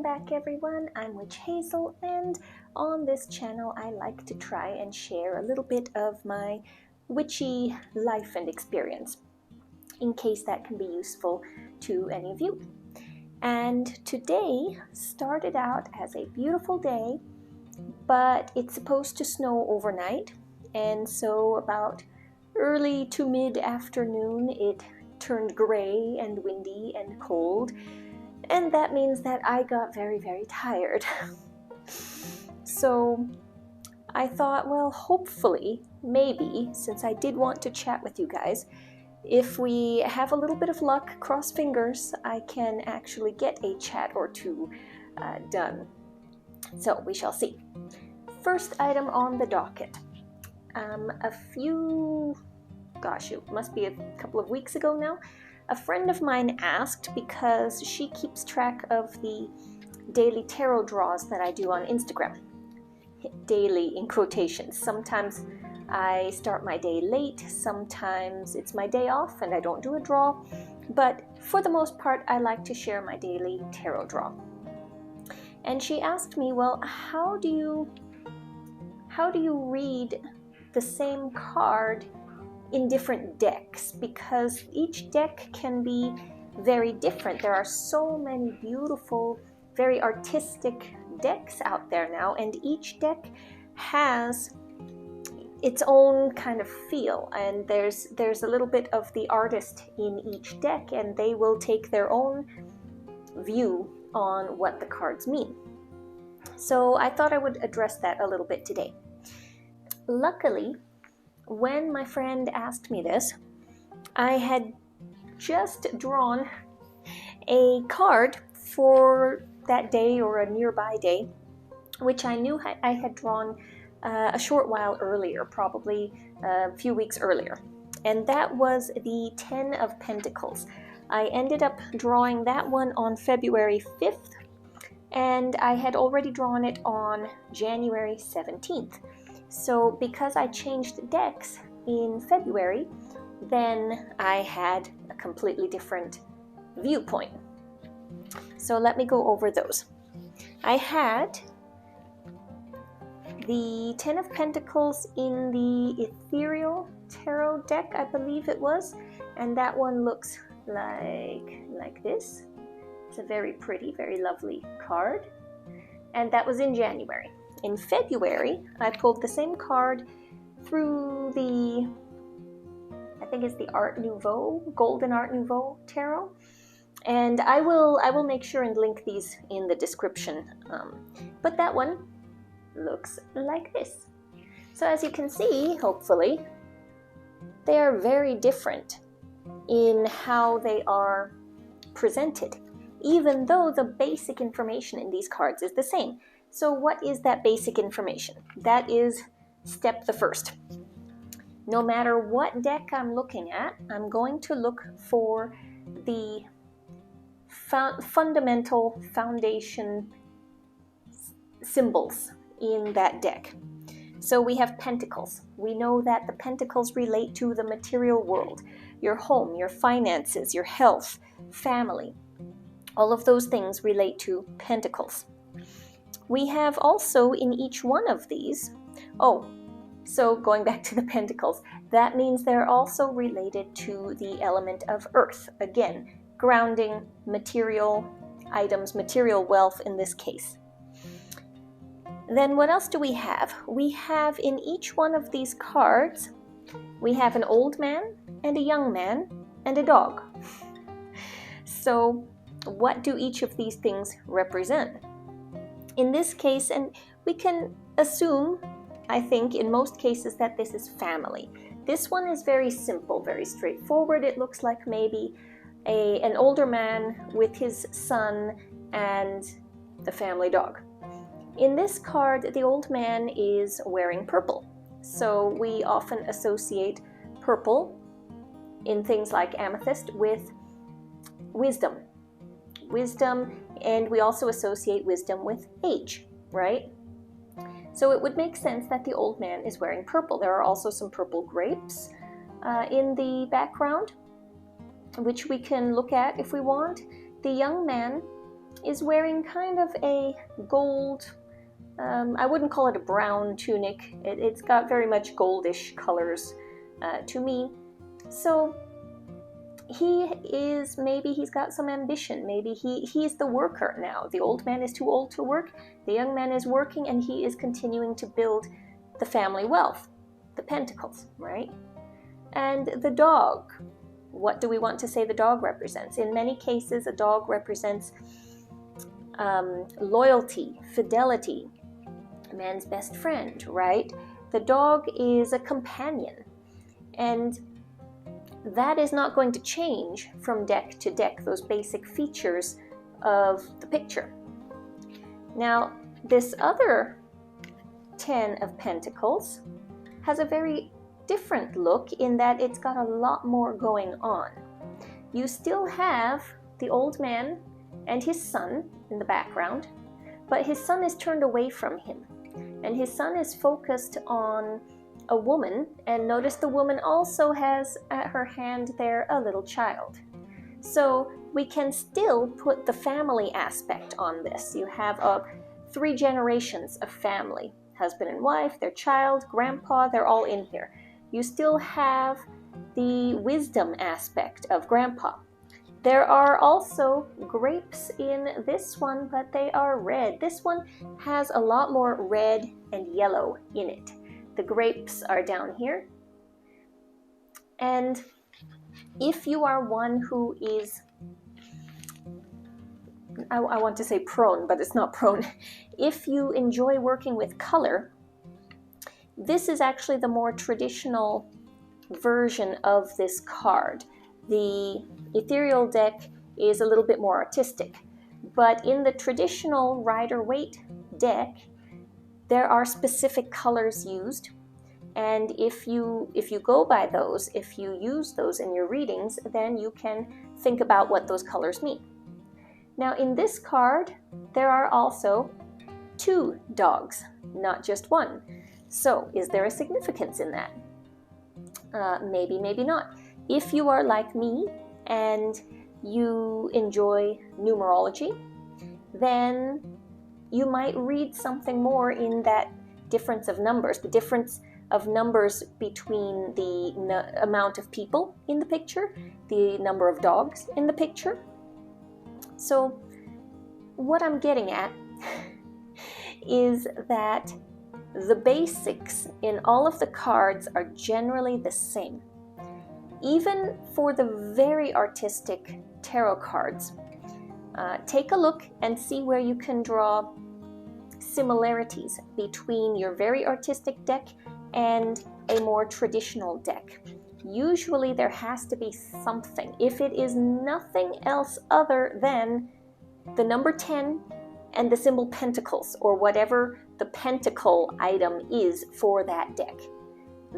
back everyone, I'm Witch Hazel, and on this channel I like to try and share a little bit of my witchy life and experience, in case that can be useful to any of you. And today started out as a beautiful day, but it's supposed to snow overnight, and so about early to mid-afternoon it turned gray and windy and cold. And that means that I got very, very tired. So I thought, well, hopefully, maybe, since I did want to chat with you guys, if we have a little bit of luck, cross fingers, I can actually get a chat or two done. So we shall see. First item on the docket. It must be a couple of weeks ago now, a friend of mine asked, because she keeps track of the daily tarot draws that I do on Instagram. Daily in quotations. Sometimes I start my day late, sometimes it's my day off and I don't do a draw, but for the most part I like to share my daily tarot draw. And she asked me, well, how do you read the same card in different decks, because each deck can be very different. There are so many beautiful, very artistic decks out there now, and each deck has its own kind of feel, and there's a little bit of the artist in each deck, and they will take their own view on what the cards mean. So I thought I would address that a little bit today. Luckily, when my friend asked me this, I had just drawn a card for that day or a nearby day, which I knew I had drawn a short while earlier, probably a few weeks earlier. And that was the 10 of Pentacles. I ended up drawing that one on February 5th, and I had already drawn it on January 17th. So because I changed decks in February, then I had a completely different viewpoint. So let me go over those. I had the 10 of Pentacles in the Ethereal Tarot deck, I believe it was, and that one looks like this. It's a very pretty, very lovely card, and that was in January. In February, I pulled the same card through the, I think it's the Art Nouveau, Golden Art Nouveau Tarot, and I will make sure and link these in the description. But that one looks like this. So as you can see, hopefully, they are very different in how they are presented, even though the basic information in these cards is the same. So what is that basic information? That is step the first. No matter what deck I'm looking at, I'm going to look for the fundamental foundation symbols in that deck. So we have Pentacles. We know that the Pentacles relate to the material world, your home, your finances, your health, family. All of those things relate to Pentacles. We have also in each one of these, so going back to the Pentacles, that means they're also related to the element of earth. Again, grounding, material items, material wealth in this case. Then what else do we have? We have in each one of these cards, we have an old man and a young man and a dog. So what do each of these things represent? In this case, and we can assume, I think, in most cases that this is family. This one is very simple, very straightforward. It looks like maybe an older man with his son and the family dog. In this card, the old man is wearing purple. So we often associate purple in things like amethyst with wisdom. And we also associate wisdom with age, right? So it would make sense that the old man is wearing purple. There are also some purple grapes in the background, which we can look at if we want. The young man is wearing kind of a gold, I wouldn't call it a brown tunic. It's got very much goldish colors to me. So maybe he's got some ambition. Maybe he's the worker now. The old man is too old to work. The young man is working, and he is continuing to build the family wealth, the pentacles, right? And the dog. What do we want to say the dog represents? In many cases, a dog represents loyalty, fidelity, a man's best friend, right? The dog is a companion, and that is not going to change from deck to deck, those basic features of the picture. Now, this other 10 of Pentacles has a very different look in that it's got a lot more going on. You still have the old man and his son in the background, but his son is turned away from him, and his son is focused on a woman, and notice the woman also has at her hand there a little child. So we can still put the family aspect on this. You have 3 generations of family, husband and wife, their child, grandpa, they're all in here. You still have the wisdom aspect of grandpa. There are also grapes in this one, but they are red. This one has a lot more red and yellow in it. The grapes are down here. And if you are one who is, I want to say prone, but it's not prone. If you enjoy working with color, this is actually the more traditional version of this card. The ethereal deck is a little bit more artistic, but in the traditional Rider-Waite deck, there are specific colors used, and if you go by those, if you use those in your readings, then you can think about what those colors mean. Now in this card, there are also 2 dogs, not just 1. So is there a significance in that? Maybe, maybe not. If you are like me and you enjoy numerology, then you might read something more in that difference of numbers, the difference of numbers between the amount of people in the picture, the number of dogs in the picture. So what I'm getting at is that the basics in all of the cards are generally the same. Even for the very artistic tarot cards, take a look and see where you can draw similarities between your very artistic deck and a more traditional deck. Usually there has to be something. If it is nothing else other than the number 10 and the symbol Pentacles, or whatever the pentacle item is for that deck,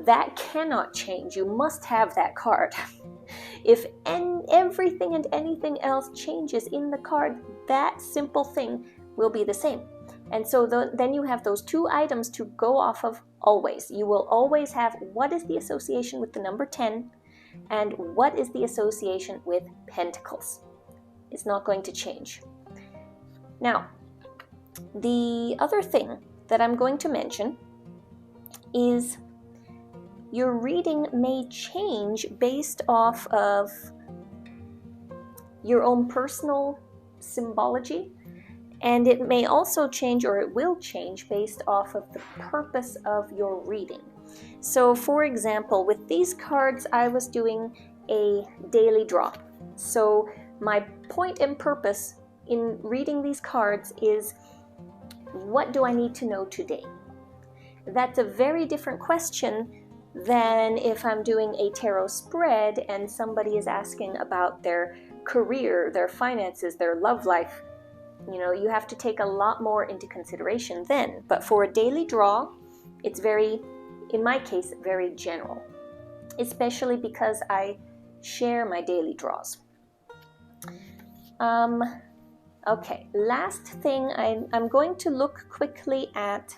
that cannot change. You must have that card. If everything and anything else changes in the card, that simple thing will be the same. And so then you have those 2 items to go off of always. You will always have what is the association with the number 10 and what is the association with Pentacles. It's not going to change. Now, the other thing that I'm going to mention is your reading may change based off of your own personal symbology, and it may also change, or it will change, based off of the purpose of your reading. So for example, with these cards, I was doing a daily draw. So my point and purpose in reading these cards is, what do I need to know today? That's a very different question than if I'm doing a tarot spread and somebody is asking about their career, their finances, their love life. You know, you have to take a lot more into consideration then. But for a daily draw, it's very, in my case, very general, especially because I share my daily draws. Okay, last thing, I'm going to look quickly at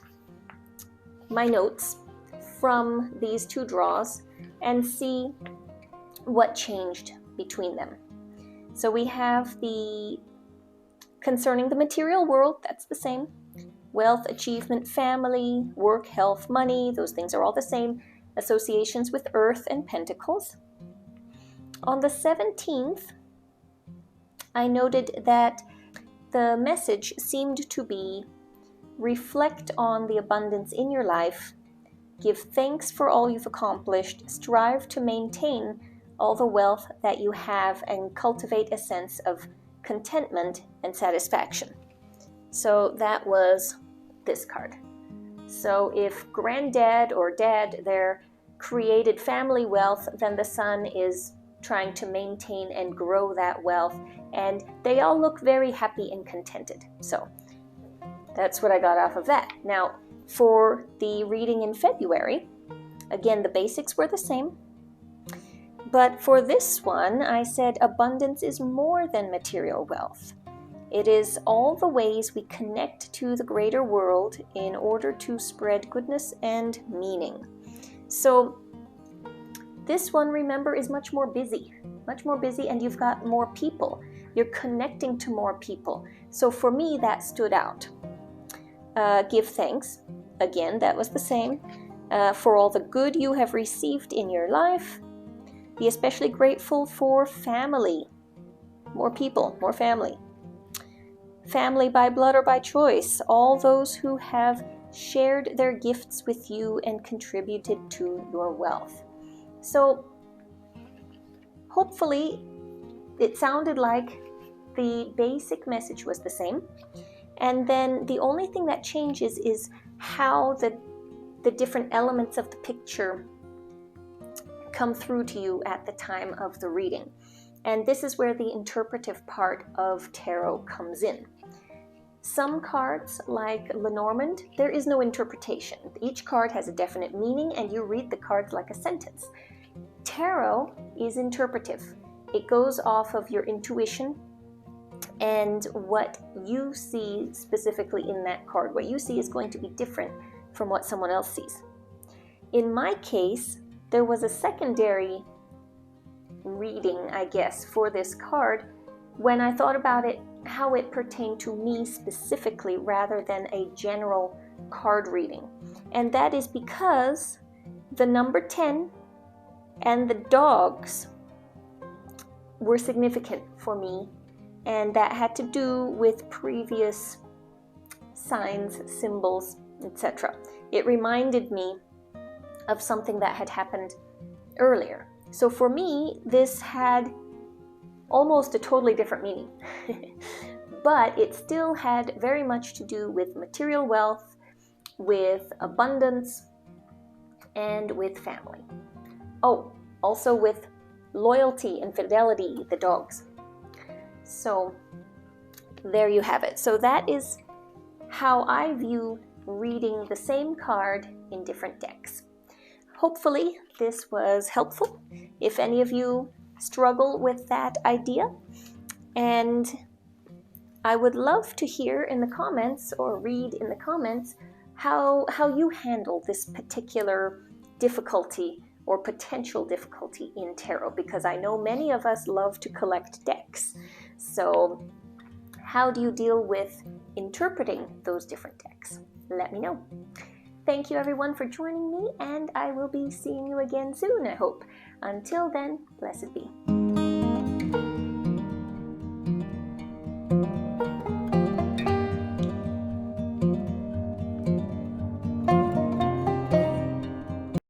my notes from these 2 draws and see what changed between them. So we have the Concerning the material world, that's the same. Wealth, achievement, family, work, health, money, those things are all the same. Associations with earth and pentacles. On the 17th, I noted that the message seemed to be reflect on the abundance in your life, give thanks for all you've accomplished, strive to maintain all the wealth that you have, and cultivate a sense of contentment and satisfaction. So that was this card. So if granddad or dad there created family wealth, then the son is trying to maintain and grow that wealth, and they all look very happy and contented. So that's what I got off of that. Now, for the reading in February, again, the basics were the same. But for this one, I said abundance is more than material wealth. It is all the ways we connect to the greater world in order to spread goodness and meaning. So this one, remember, is much more busy, and you've got more people. You're connecting to more people. So for me, that stood out. Give thanks. Again, that was the same. For all the good you have received in your life. Be especially grateful for family. More people, more family. Family by blood or by choice. All those who have shared their gifts with you and contributed to your wealth. So, hopefully, it sounded like the basic message was the same. And then the only thing that changes is how the different elements of the picture come through to you at the time of the reading. And this is where the interpretive part of tarot comes in. Some cards, like Lenormand, there is no interpretation. Each card has a definite meaning, and you read the cards like a sentence. Tarot is interpretive. It goes off of your intuition and what you see specifically in that card. What you see is going to be different from what someone else sees. In my case, there was a secondary reading, I guess, for this card when I thought about it, how it pertained to me specifically rather than a general card reading. And that is because the number 10 and the dogs were significant for me, and that had to do with previous signs, symbols, etc. It reminded me of something that had happened earlier. So for me, this had almost a totally different meaning. But it still had very much to do with material wealth, with abundance, and with family. Oh, also with loyalty and fidelity, the dogs. So there you have it. So that is how I view reading the same card in different decks. Hopefully this was helpful. If any of you struggle with that idea, and I would love to hear in the comments or read in the comments how you handle this particular difficulty or potential difficulty in tarot, because I know many of us love to collect decks. So how do you deal with interpreting those different decks? Let me know. Thank you everyone for joining me, and I will be seeing you again soon, I hope. Until then, blessed be.